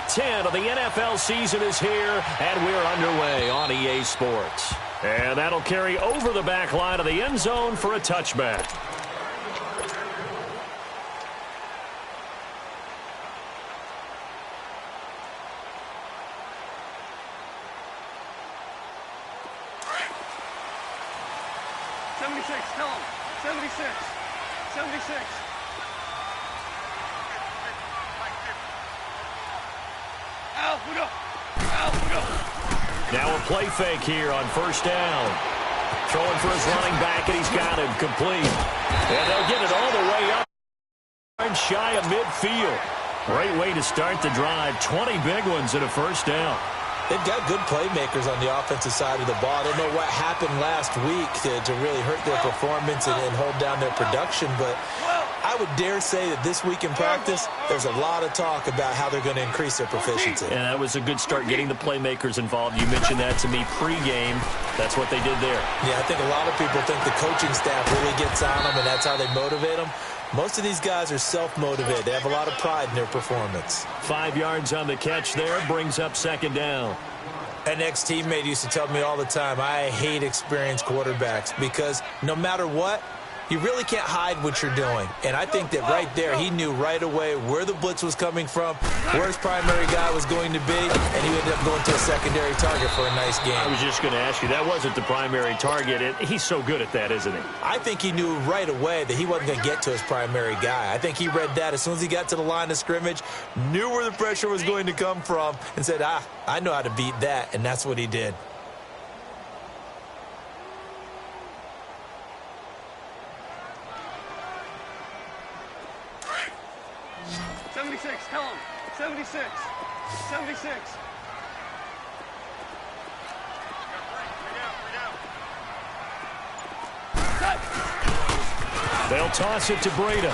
Week 10 of the NFL season is here, and we're underway on EA Sports. And that'll carry over the back line of the end zone for a touchback. Tell him. 76. 76. Al, we go. Al, we go. Now a play fake here on first down. Throwing for his running back, and he's got him complete. And they'll get it all the way up. Shy of midfield. Great way to start the drive. 20 big ones and a first down. They've got good playmakers on the offensive side of the ball. I don't know what happened last week to really hurt their performance and hold down their production, but I would dare say that this week in practice, there's a lot of talk about how they're going to increase their proficiency. And that was a good start getting the playmakers involved. You mentioned that to me pregame. That's what they did there. Yeah, I think a lot of people think the coaching staff really gets on them, and that's how they motivate them. Most of these guys are self-motivated. They have a lot of pride in their performance. 5 yards on the catch there, brings up second down. An ex-teammate used to tell me all the time, I hate experienced quarterbacks because no matter what, you really can't hide what you're doing. And I think that right there, he knew right away where the blitz was coming from, where his primary guy was going to be, and he ended up going to a secondary target for a nice game. I was just going to ask you, that wasn't the primary target. He's so good at that, isn't he? I think he knew right away that he wasn't going to get to his primary guy. I think he read that as soon as he got to the line of scrimmage, knew where the pressure was going to come from, and said, I know how to beat that, and that's what he did. 76, tell him. 76. 76. They'll toss it to Breda.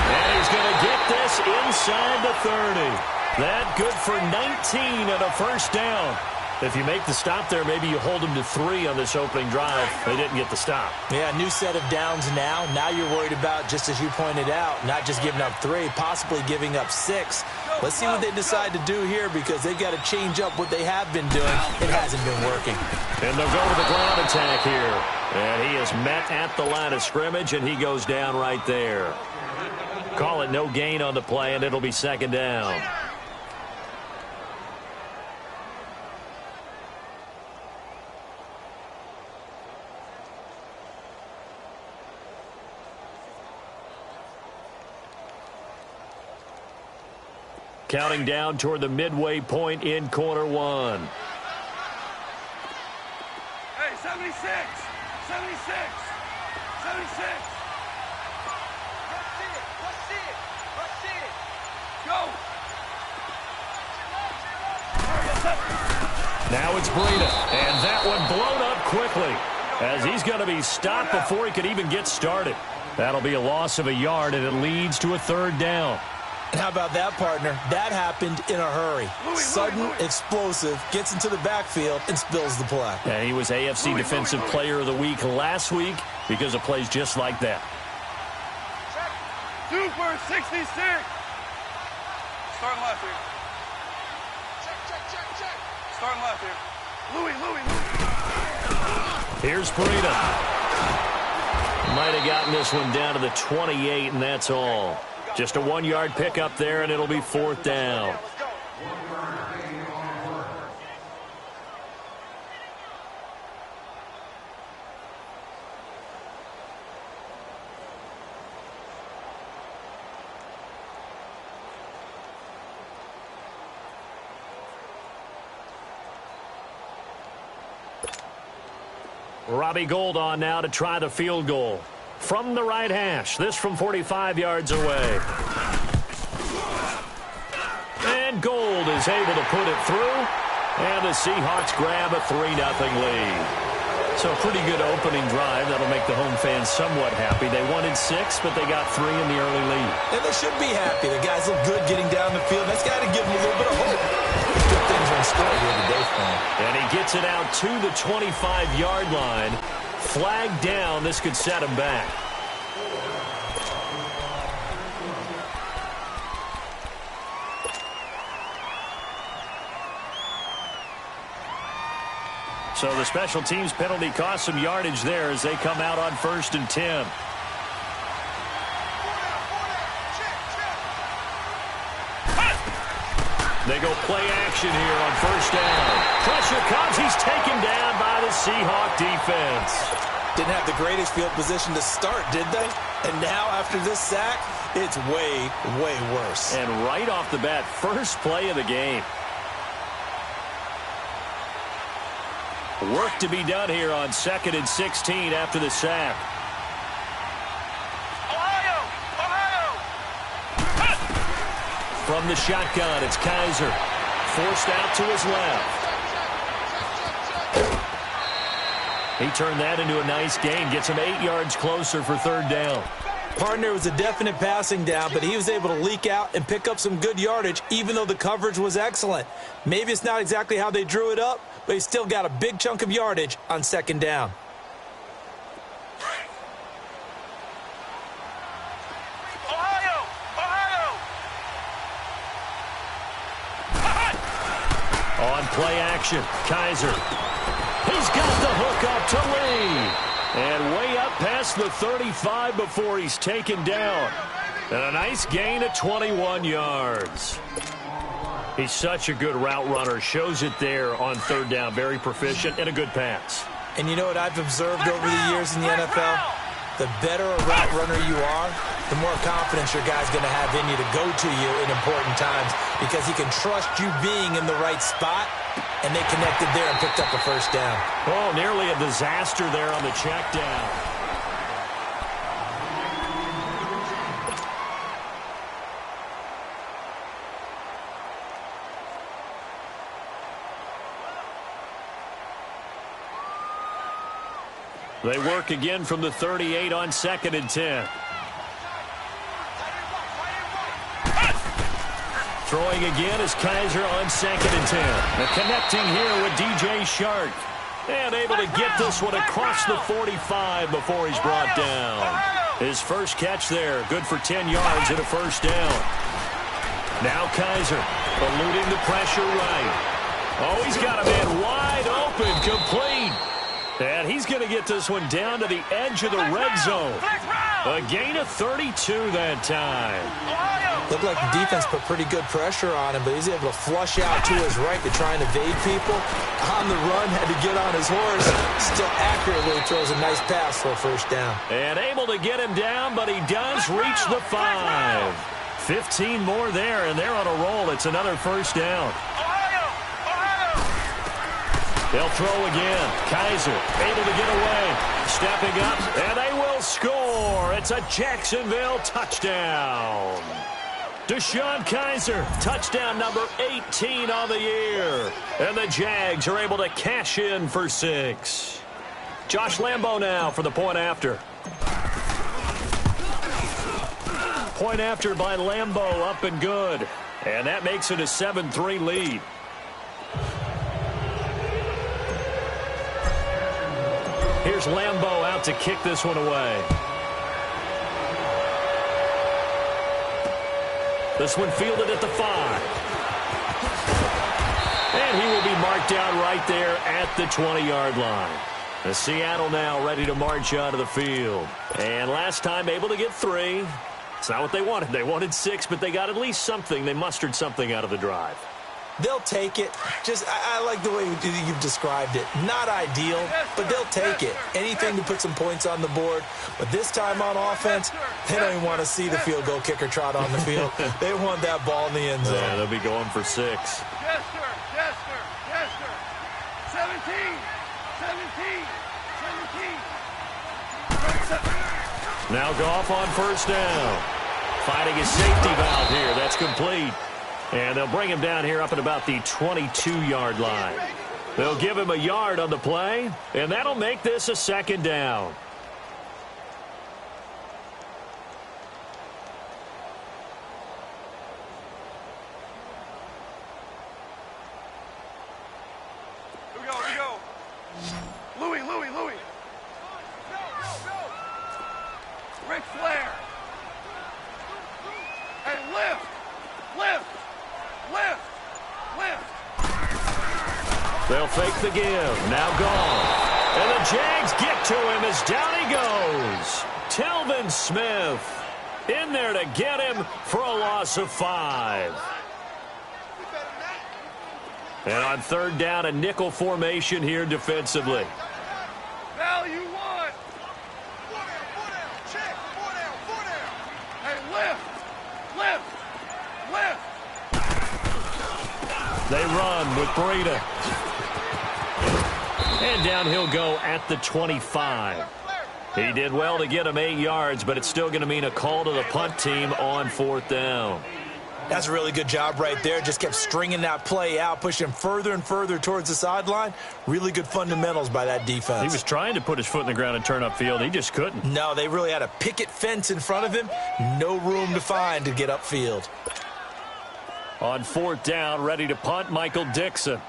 And he's going to get this inside the 30. That good for 19 and a first down. If you make the stop there, maybe you hold them to 3 on this opening drive. They didn't get the stop. Yeah, new set of downs now. Now you're worried about, just as you pointed out, not just giving up 3, possibly giving up 6. Let's see what they decide to do here because they've got to change up what they have been doing. It hasn't been working. And they'll go with the ground attack here. And he is met at the line of scrimmage, and he goes down right there. Call it no gain on the play, and it'll be second down. Counting down toward the midway point in quarter 1. Hey, 76! 76! 76! Let's see it! Let's see it! Let's see it! Go! Now it's Breda, and that one blown up quickly as he's going to be stopped before he could even get started. That'll be a loss of a yard, and it leads to a third down. And how about that, partner? That happened in a hurry. Sudden, explosive, gets into the backfield, and spills the play. And he was AFC Defensive Player of the Week last week because of plays just like that. Super 66! Starting left here. Check. Starting left here. Louis. Here's Breda. Might have gotten this one down to the 28, and that's all. Just a 1-yard pickup there, and it'll be fourth down. Robbie Gould on now to try the field goal. From the right hash, this from 45 yards away. And Gould is able to put it through, and the Seahawks grab a 3-0 lead. So a pretty good opening drive. That'll make the home fans somewhat happy. They wanted 6, but they got 3 in the early lead. And they should be happy. The guys look good getting down the field. That's got to give them a little bit of hope. Good things are in store here today, Frank. And he gets it out to the 25-yard line. Flag down. This could set him back. So the special teams penalty cost some yardage there as they come out on 1st and 10. They go play action here on 1st down. Pressure comes. He's taken down by the Seahawk defense. Didn't have the greatest field position to start, did they? And now after this sack, it's way, way worse. And right off the bat, first play of the game. Work to be done here on 2nd and 16 after the sack. From the shotgun, it's Kaiser. Forced out to his left. He turned that into a nice gain. Gets him 8 yards closer for 3rd down. Partner was a definite passing down, but he was able to leak out and pick up some good yardage, even though the coverage was excellent. Maybe it's not exactly how they drew it up, but he still got a big chunk of yardage on 2nd down. On play action, Kaiser. He's got the hook up to Lee. And way up past the 35 before he's taken down. And a nice gain of 21 yards. He's such a good route runner. Shows it there on 3rd down. Very proficient and a good pass. And you know what I've observed over the years in the NFL? The better a route runner you are, the more confidence your guy's going to have in you to go to you in important times because he can trust you being in the right spot, and they connected there and picked up a 1st down. Oh, nearly a disaster there on the check down. They work again from the 38 on 2nd and 10. Throwing again is Kaiser on 2nd and 10. And connecting here with DJ Shark. And able to get this one across the 45 before he's brought down. His first catch there, good for 10 yards and a 1st down. Now Kaiser, eluding the pressure right. Oh, he's got a man wide open, complete. And he's going to get this one down to the edge of the red zone. A gain of 32 that time. Looked like the defense put pretty good pressure on him, but he's able to flush out to his right to try and evade people. On the run, had to get on his horse. Still accurately throws a nice pass for a 1st down. And able to get him down, but he does reach the 5. 15 more there, and they're on a roll. It's another 1st down. They'll throw again. Kaiser able to get away. Stepping up, and they will score. It's a Jacksonville touchdown. DeShone Kaiser, touchdown number 18 on the year. And the Jags are able to cash in for 6. Josh Lambo now for the point after. Point after by Lambo, up and good. And that makes it a 7-3 lead. Here's Lambo out to kick this one away. This one fielded at the 5. And he will be marked down right there at the 20-yard line. The Seattle now ready to march onto the field. And last time able to get 3. It's not what they wanted. They wanted 6, but they got at least something. They mustered something out of the drive. They'll take it. I like the way you've described it. Not ideal, but they'll take it. Anything to put some points on the board. But this time on offense, they don't even want to see the field goal kicker trot on the field. They want that ball in the end zone. Yeah, they'll be going for 6. Yes, sir. Yes, sir. Yes, sir. 17. 17. Now Goff on 1st down. Finding his safety valve here. That's complete. And they'll bring him down here up at about the 22-yard line. They'll give him a yard on the play, and that'll make this a 2nd down. Here we go. Louis. Ric Flair. And lift. They'll fake the give. Now gone. And the Jags get to him as down he goes. Telvin Smith in there to get him for a loss of 5. And on third down, a nickel formation here defensively. Value 1. Check. 4 down. Hey, lift. They run with Breida. And down he'll go at the 25. He did well to get him 8 yards, but it's still going to mean a call to the punt team on 4th down. That's a really good job right there. Just kept stringing that play out, pushing further and further towards the sideline. Really good fundamentals by that defense. He was trying to put his foot in the ground and turn upfield. He just couldn't. No, they really had a picket fence in front of him. No room to find to get upfield. On 4th down, ready to punt, Michael Dixon.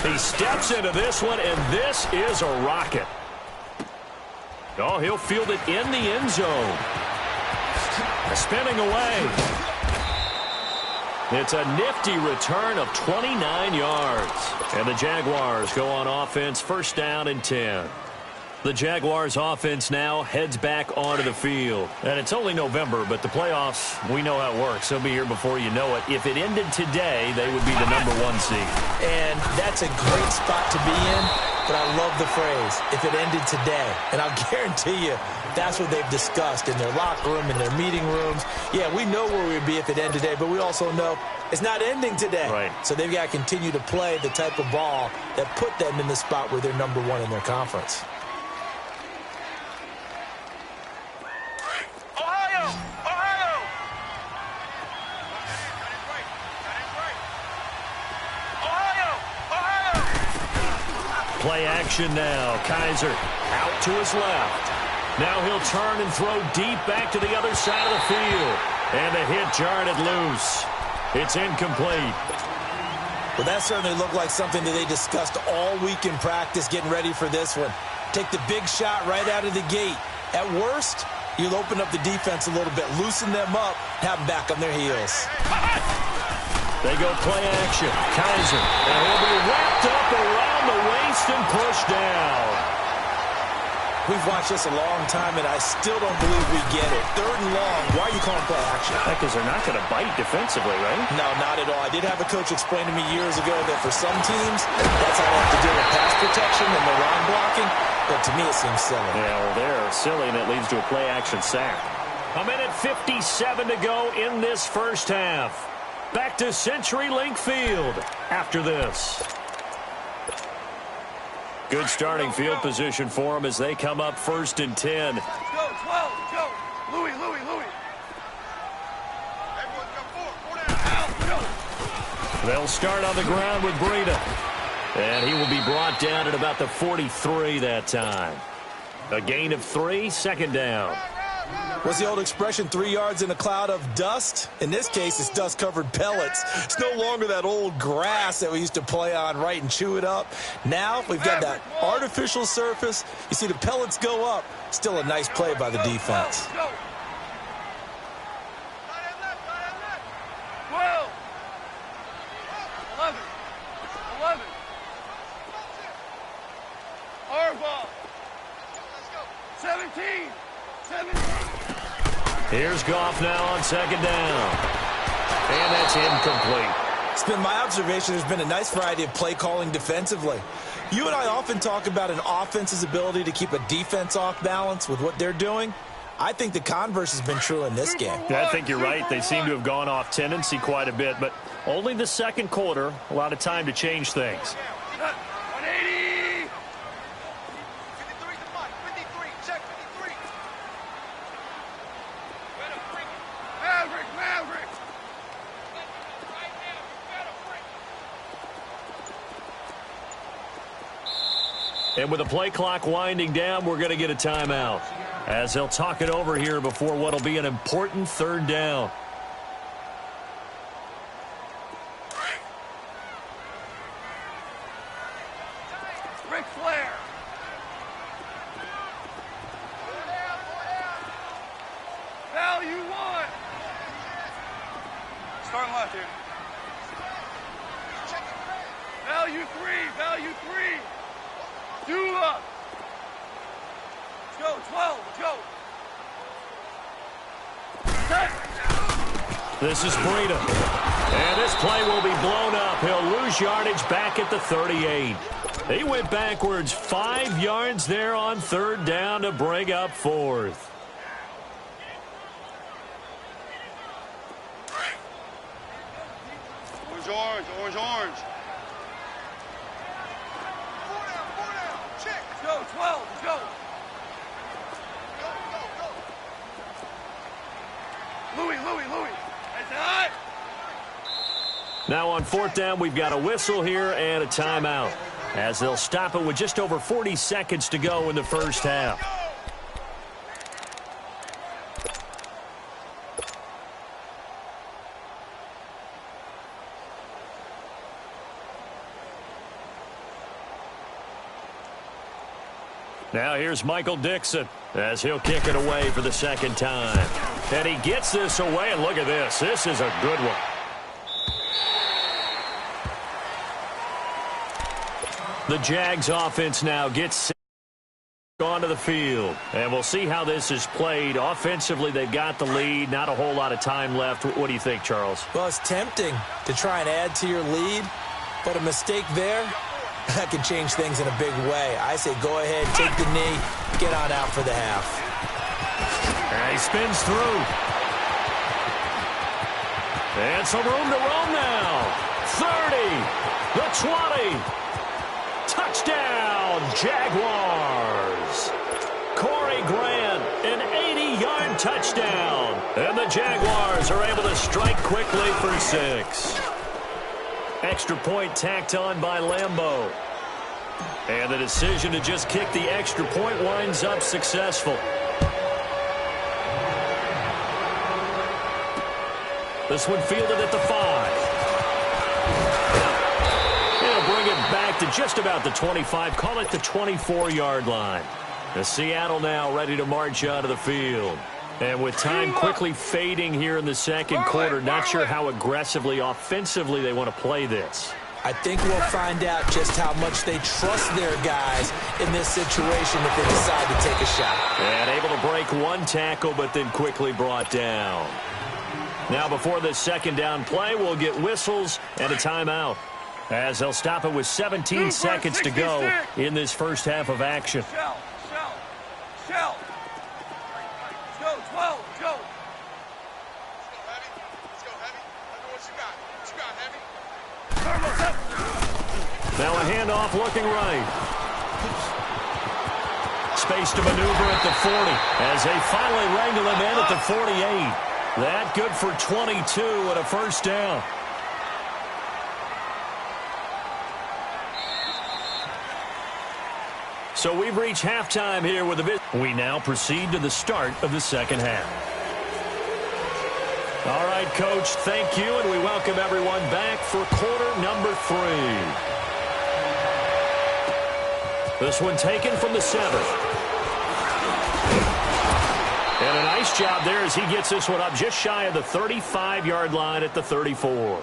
He steps into this one, and this is a rocket. Oh, he'll field it in the end zone. Spinning away. It's a nifty return of 29 yards. And the Jaguars go on offense, 1st down and 10. The Jaguars offense now heads back onto the field. And it's only November, but the playoffs, we know how it works. They'll be here before you know it. If it ended today, they would be the #1 seed. And that's a great spot to be in, but I love the phrase, if it ended today. And I'll guarantee you, that's what they've discussed in their locker room, in their meeting rooms. Yeah, we know where we'd be if it ended today, but we also know it's not ending today. Right. So they've got to continue to play the type of ball that put them in the spot where they're #1 in their conference. Play action now. Kaiser out to his left. Now he'll turn and throw deep back to the other side of the field. And the hit jarred it loose. It's incomplete. Well, that certainly looked like something that they discussed all week in practice getting ready for this one. Take the big shot right out of the gate. At worst, you'll open up the defense a little bit, loosen them up, have them back on their heels. They go play action. Kaiser. And he'll be wrapped up around the waist and pushed down. We've watched this a long time, and I still don't believe we get it. 3rd and long. Why are you calling play action? Because they're not going to bite defensively, right? No, not at all. I did have a coach explain to me years ago that for some teams, that's how they have to deal with pass protection and the line blocking. But to me, it seems silly. Yeah, well, they're silly, and it leads to a play action sack. 1:57 to go in this 1st half. Back to CenturyLink Field after this. Good starting field position for them as they come up 1st and 10. Let's go, 12, go. Louis. Everyone go 4 down. They'll start on the ground with Breida. And he will be brought down at about the 43 that time. A gain of 3, 2nd down. What's the old expression, 3 yards in a cloud of dust? In this case, it's dust-covered pellets. It's no longer that old grass that we used to play on, right, and chew it up. Now we've got that artificial surface. You see the pellets go up. Still a nice play by the defense. 12. 11. Our ball. 17. Here's Goff now on 2nd down. And that's incomplete. It's been my observation there's been a nice variety of play calling defensively. You and I often talk about an offense's ability to keep a defense off balance with what they're doing. I think the converse has been true in this game. Yeah, I think you're right. They seem to have gone off tendency quite a bit, but only the 2nd quarter, a lot of time to change things. 180. 53, check 53. Maverick. And with the play clock winding down, we're going to get a timeout as they'll talk it over here before what will be an important 3rd down. Ric Flair. Value 1. Starting left here. Value three. Value three. Dula. Let's go. 12. Let's go. Set. This is Breida. And this play will be blown up. He'll lose yardage back at the 38. He went backwards 5 yards there on third down to bring up fourth. Orange, orange, orange. 4 down. Check. Let's go. 12. Let's go. Go. Louis. That's hot. Now on fourth down, we've got a whistle here and a timeout, as they'll stop it with just over 40 seconds to go in the first half. Now here's Michael Dixon as he'll kick it away for the second time. And he gets this away, and look at this. This is a good one. The Jags offense now gets onto the field. And we'll see how this is played. Offensively, they've got the lead. Not a whole lot of time left. What do you think, Charles? Well, it's tempting to try and add to your lead, but a mistake there, that can change things in a big way. I say go ahead, take the knee, get on out for the half. And he spins through. And some room to roam now. 30, the 20. Touchdown, Jaguars. Corey Grant, an 80-yard touchdown. And the Jaguars are able to strike quickly for 6. Extra point tacked on by Lambeau. And the decision to just kick the extra point winds up successful. This one fielded at the 5. It'll bring it back to just about the 25. Call it the 24-yard line. The Seattle now ready to march out of the field. And with time quickly fading here in the second quarter, not sure how aggressively, offensively they want to play this. I think we'll find out just how much they trust their guys in this situation if they decide to take a shot. And able to break one tackle, but then quickly brought down. Now before this second down play, we'll get whistles and a timeout, as they'll stop it with 17 seconds to go in this first half of action. Shell. Let's go. 12. Let's go. Let's go, Heavy. I know what you got. What you got, Heavy? Now a handoff looking right. Space to maneuver at the 40 as they finally wrangle him in at the 48. That good for 22 and a first down. So we've reached halftime here with a bit. We now proceed to the start of the second half. All right, Coach, thank you, and we welcome everyone back for quarter number 3. This one taken from the 7th. And a nice job there as he gets this one up just shy of the 35-yard line at the 34.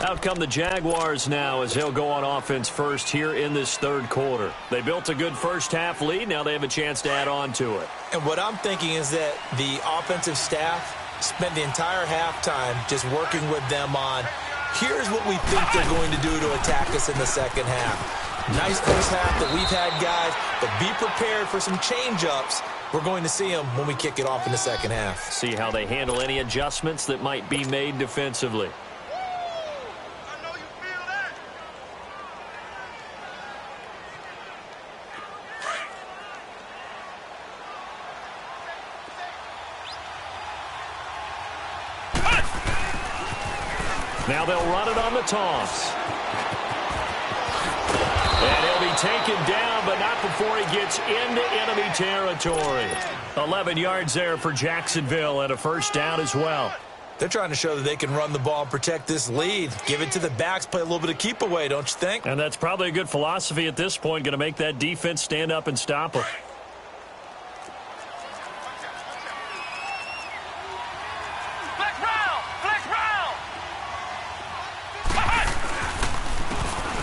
Out come the Jaguars now as they'll go on offense first here in this third quarter. They built a good first half lead. Now they have a chance to add on to it. And what I'm thinking is that the offensive staff spent the entire halftime just working with them on, here's what we think they're going to do to attack us in the second half. Nice first half that we've had, guys, but be prepared for some change-ups. We're going to see them when we kick it off in the second half. See how they handle any adjustments that might be made defensively. Now they'll run it on the toss. And he'll be taken down, but not before he gets into enemy territory. 11 yards there for Jacksonville and a first down as well. They're trying to show that they can run the ball and protect this lead. Give it to the backs, play a little bit of keep away, don't you think? And that's probably a good philosophy at this point, going to make that defense stand up and stop them.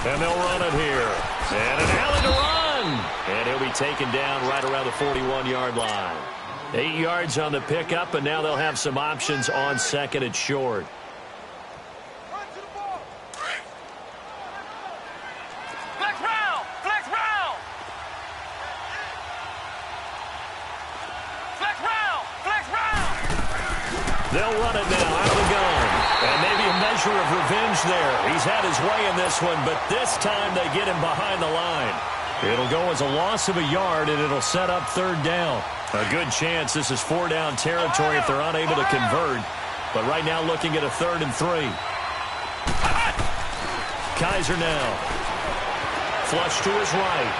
And they'll run it here. And an alley to run. And he'll be taken down right around the 41-yard line. 8 yards on the pickup, and now they'll have some options on second and short. They'll run it now out of the gun. And maybe a measure of revenge there. He's had his way in this one, but this time they get him behind the line. It'll go as a loss of a yard, and it'll set up third down. A good chance this is 4-down territory if they're unable to convert. But right now looking at a 3rd and 3. Kaiser now. Flush to his right.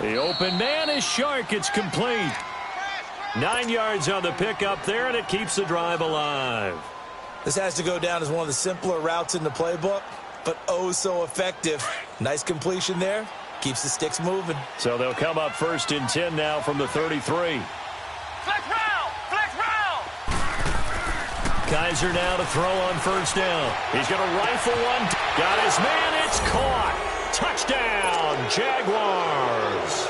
The open man is Shark. It's complete. 9 yards on the pickup there, and it keeps the drive alive. This has to go down as one of the simpler routes in the playbook, but oh so effective. Nice completion there. Keeps the sticks moving. So they'll come up 1st and 10 now from the 33. Flex round! Flex round! Kaiser now to throw on 1st down. He's going to rifle one. Got his man. It's caught. Touchdown, Jaguars.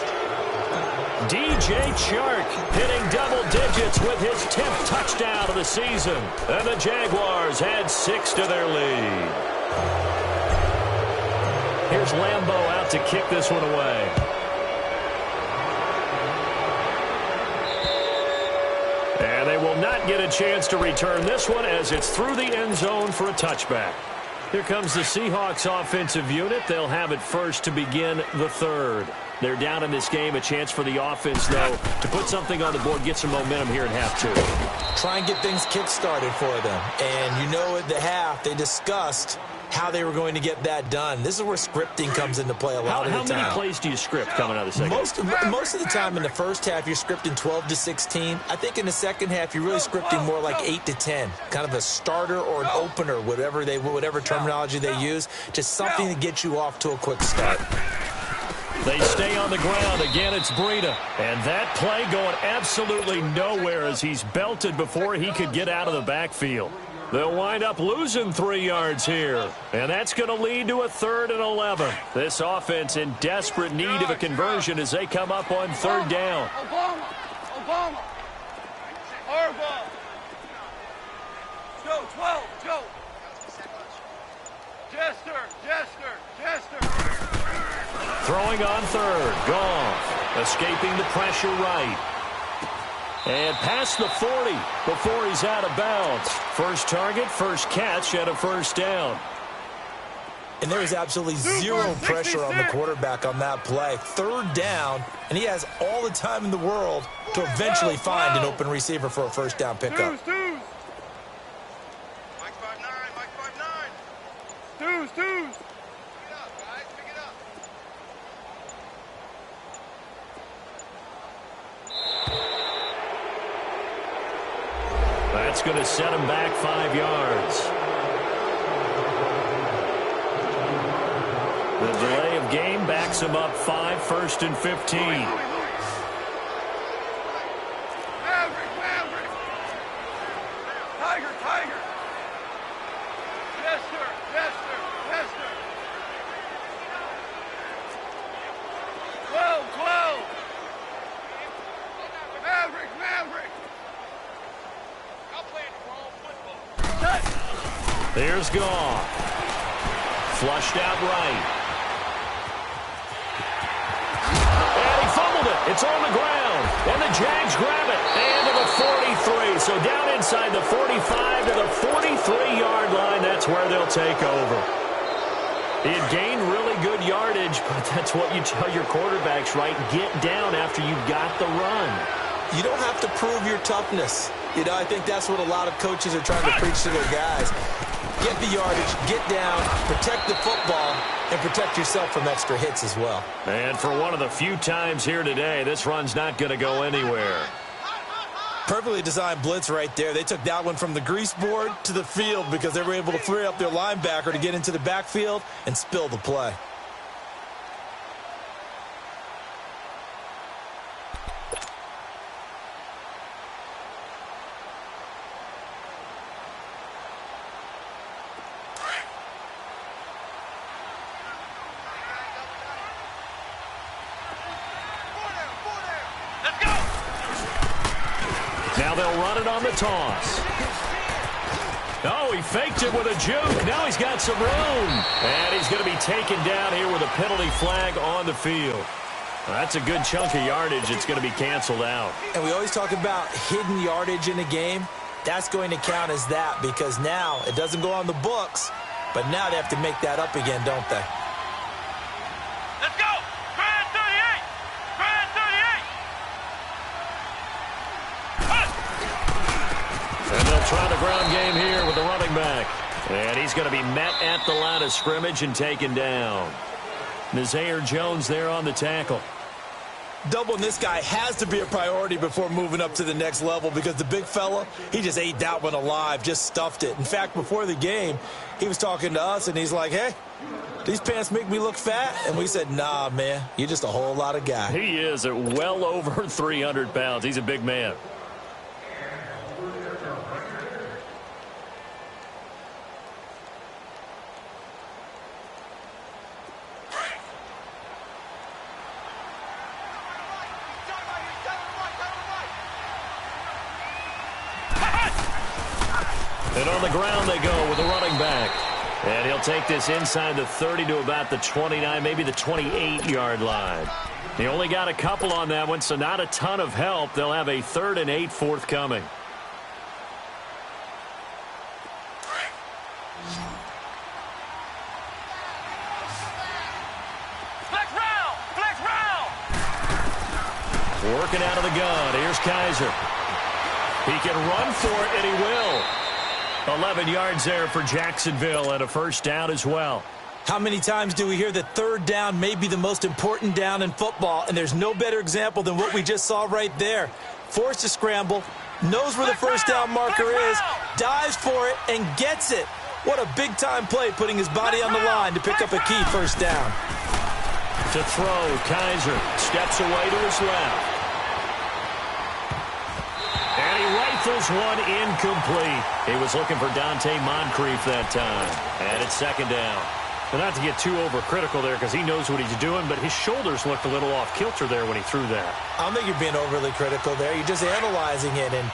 DJ Chark hitting double digits with his 10th touchdown of the season. And the Jaguars add 6 to their lead. Here's Lambeau out to kick this one away. And they will not get a chance to return this one as it's through the end zone for a touchback. Here comes the Seahawks offensive unit. They'll have it first to begin the 3rd. They're down in this game. A chance for the offense, though, to put something on the board, get some momentum here at half 2. Try and get things kick-started for them. And you know at the half, they discussed how they were going to get that done. This is where scripting comes into play a lot of the time. How many plays do you script coming out of the second? Most of the time in the first half, you're scripting 12 to 16. I think in the second half, you're really scripting more like 8 to 10. Kind of a starter or an opener, whatever terminology they use. Just something to get you off to a quick start. They stay on the ground. Again, it's Breida. And that play going absolutely nowhere as he's belted before he could get out of the backfield. They'll wind up losing 3 yards here. And that's going to lead to a 3rd and 11. This offense in desperate need of a conversion as they come up on 3rd down. Obama. Harbaugh. Joe, 12. Joe. Jester. Throwing on 3rd. Goff escaping the pressure right. And past the 40 before he's out of bounds. First target, first catch, and a 1st down. And there is absolutely zero pressure on the quarterback on that play. 3rd down, and he has all the time in the world to eventually find an open receiver for a 1st down pickup. Mike 5'9", Mike 5'9". Pick it up, guys, pick it up. That's going to set him back 5 yards. The delay of game backs him up 5, 1st and 15. Maverick. Tiger. Jester. 12. Maverick. There's Goff. Flushed out right. And he fumbled it. It's on the ground. And the Jags grab it. And to the 43. So down inside the 45 to the 43-yard line. That's where they'll take over. He had gained really good yardage, but that's what you tell your quarterbacks, right? Get down after you got the run. You don't have to prove your toughness. I think that's what a lot of coaches are trying to preach to their guys. Get the yardage, get down, protect the football, and protect yourself from extra hits as well. And for one of the few times here today, this run's not going to go anywhere. Perfectly designed blitz right there. They took that one from the grease board to the field because they were able to free up their linebacker to get into the backfield and spill the play. Now they'll run it on the toss. Oh, he faked it with a juke. Now he's got some room. And he's going to be taken down here with a penalty flag on the field. That's a good chunk of yardage. It's going to be canceled out. And we always talk about hidden yardage in a game. That's going to count as that because now it doesn't go on the books, but now they have to make that up again, don't they? Let's go! Grand 38! Grand 38! And they'll try the ground game here with the running back. And he's going to be met at the line of scrimmage and taken down. Nazaire Jones there on the tackle. Doubling this guy has to be a priority before moving up to the next level because the big fella, he just ate that one alive, just stuffed it. In fact, before the game, he was talking to us, and he's like, hey, these pants make me look fat? And we said, nah, man, you're just a whole lot of guy. He is at well over 300 pounds. He's a big man. And on the ground they go with the running back. And he'll take this inside the 30 to about the 29, maybe the 28-yard line. He only got a couple on that one, so not a ton of help. They'll have a 3rd and 8 forthcoming. Flex round! Flex round! Working out of the gun. Here's Kaiser. He can run for it, and he will. 11 yards there for Jacksonville and a first down as well. How many times do we hear that third down may be the most important down in football, and there's no better example than what we just saw right there. Forced to scramble, knows where the first down marker is, dives for it, and gets it. What a big-time play putting his body on the line to pick up a key first down. To throw, Kaiser steps away to his left. And he rifles one incomplete. He was looking for Dante Moncrief that time. And it's second down. And not to get too overcritical there because he knows what he's doing, but his shoulders looked a little off kilter there when he threw that. I don't think you're being overly critical there. You're just analyzing it, and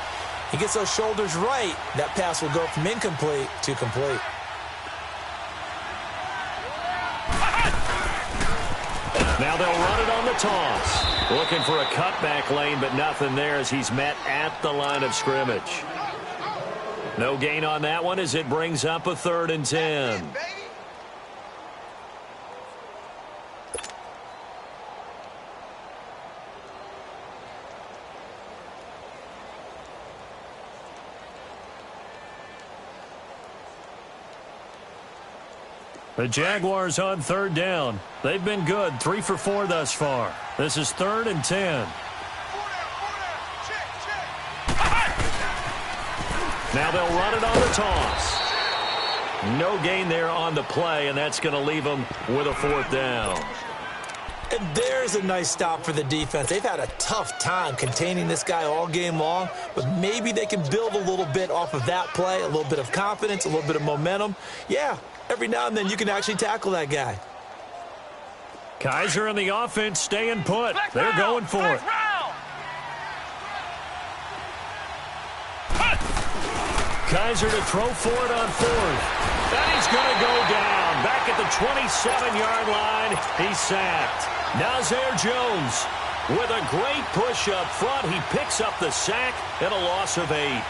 he gets those shoulders right. That pass will go from incomplete to complete. Now they'll run it on the toss. Looking for a cutback lane, but nothing there as he's met at the line of scrimmage. No gain on that one as it brings up a 3rd and 10. The Jaguars on 3rd down. They've been good, 3 for 4 thus far. This is 3rd and 10. Now they'll run it on the toss. No gain there on the play, and that's going to leave them with a 4th down. And there's a nice stop for the defense. They've had a tough time containing this guy all game long, but maybe they can build a little bit off of that play, a little bit of confidence, a little bit of momentum. Yeah, every now and then you can actually tackle that guy. Kaiser and the offense staying put. They're going for it. Kaiser to throw for it on 4th. And he's going to go down. Back at the 27-yard line, he's sacked. Nazaire Jones with a great push up front. He picks up the sack and a loss of 8.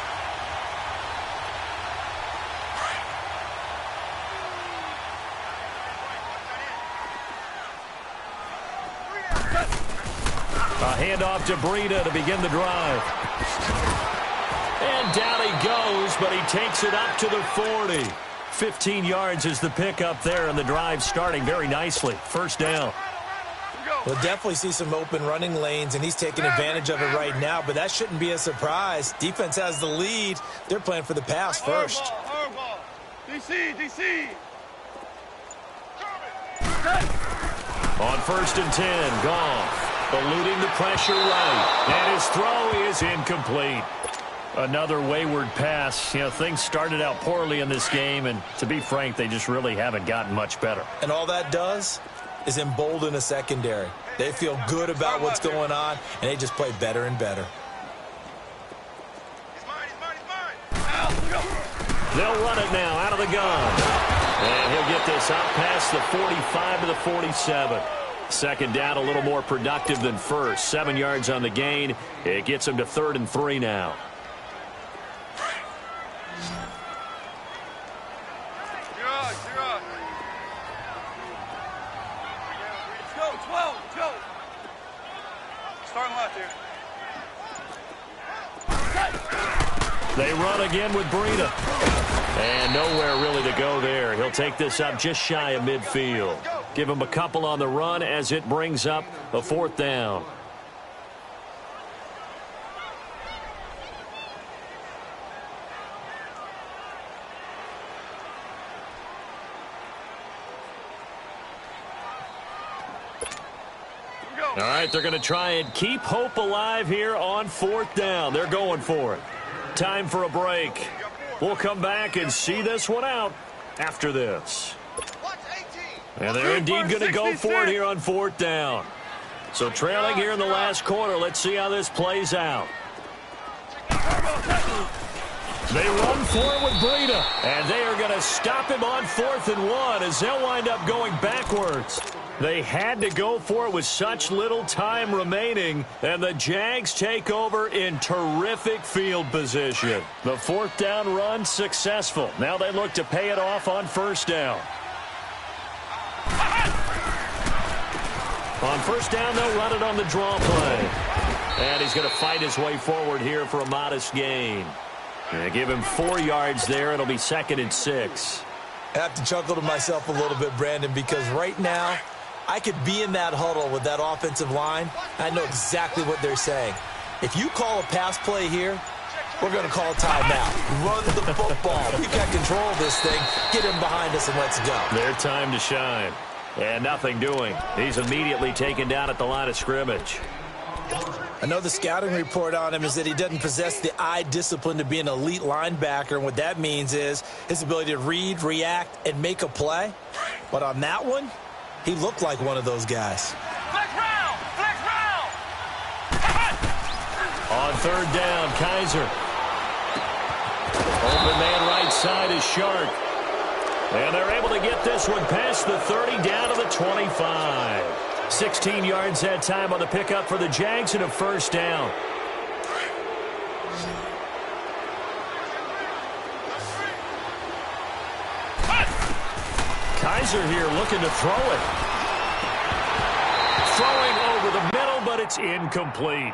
A handoff to Breida to begin the drive. And down he goes, but he takes it up to the 40. 15 yards is the pickup there, and the drive starting very nicely. First down. We'll definitely see some open running lanes, and he's taking advantage of it right now, but that shouldn't be a surprise. Defense has the lead. They're playing for the pass first. DC, DC. On 1st and 10, Goff eluding the pressure right, and his throw is incomplete. Another wayward pass. You know, things started out poorly in this game, and to be frank, they just really haven't gotten much better. And all that does is embolden a secondary. They feel good about what's going on, and they just play better and better. They'll run it now out of the gun. And he'll get this up past the 45 to the 47. Second down, a little more productive than first. 7 yards on the gain. It gets him to 3rd and 3 now. Go, 12, go. Starting left here. They run again with Breida. And nowhere really to go there. He'll take this up just shy of midfield. Give him a couple on the run as it brings up a 4th down. All right, they're going to try and keep hope alive here on 4th down. They're going for it. Time for a break. We'll come back and see this one out after this. And they're indeed going to go for it here on 4th down. So trailing here in the last quarter. Let's see how this plays out. They run for it with Breida. And they are going to stop him on 4th and 1 as they'll wind up going backwards. They had to go for it with such little time remaining, and the Jags take over in terrific field position. The 4th down run successful. Now they look to pay it off on 1st down. On 1st down, they'll run it on the draw play. And he's going to fight his way forward here for a modest gain. They give him 4 yards there. It'll be 2nd and 6. I have to chuckle to myself a little bit, Brandon, because right now, I could be in that huddle with that offensive line. I know exactly what they're saying. If you call a pass play here, we're going to call a timeout. Run the football. We've got control of this thing. Get him behind us and let's go. Their time to shine. And nothing doing. He's immediately taken down at the line of scrimmage. I know the scouting report on him is that he doesn't possess the eye discipline to be an elite linebacker. And what that means is his ability to read, react, and make a play. But on that one, he looked like one of those guys. Flex round! Flex round! On 3rd down, Kaiser. Open man right side is Shark. And they're able to get this one past the 30 down to the 25. 16 yards that time on the pickup for the Jags and a 1st down. Kaiser here looking to throw it. Throwing over the middle, but it's incomplete.